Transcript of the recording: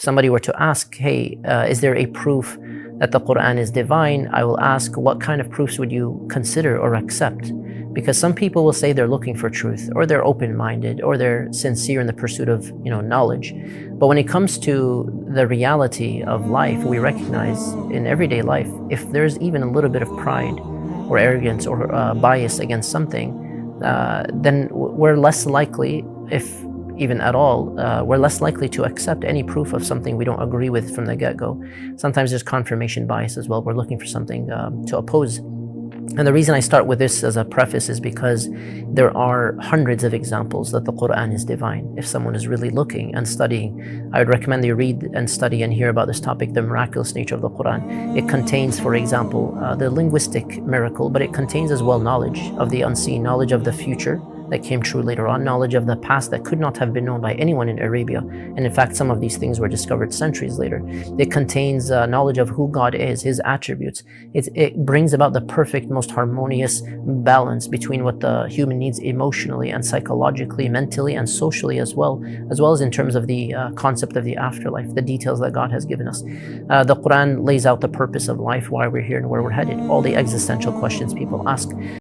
somebody were to ask, hey, is there a proof that the Quran is divine? I will ask, what kind of proofs would you consider or accept? Because some people will say they're looking for truth, or they're open-minded, or they're sincere in the pursuit of knowledge. But when it comes to the reality of life, we recognize in everyday life, if there's even a little bit of pride or arrogance or bias against something, then we're less likely, if even at all, we're less likely to accept any proof of something we don't agree with from the get-go. Sometimes there's confirmation bias as well. We're looking for something to oppose. And the reason I start with this as a preface is because there are hundreds of examples that the Quran is divine. If someone is really looking and studying, I would recommend they read and study and hear about this topic, the miraculous nature of the Quran. It contains, for example, the linguistic miracle, but it contains as well knowledge of the unseen, knowledge of the future that came true later on, knowledge of the past that could not have been known by anyone in Arabia. And in fact, some of these things were discovered centuries later. It contains knowledge of who God is, His attributes. It brings about the perfect, most harmonious balance between what the human needs emotionally and psychologically, mentally and socially as well as in terms of the concept of the afterlife, the details that God has given us. The Quran lays out the purpose of life, why we're here and where we're headed, all the existential questions people ask.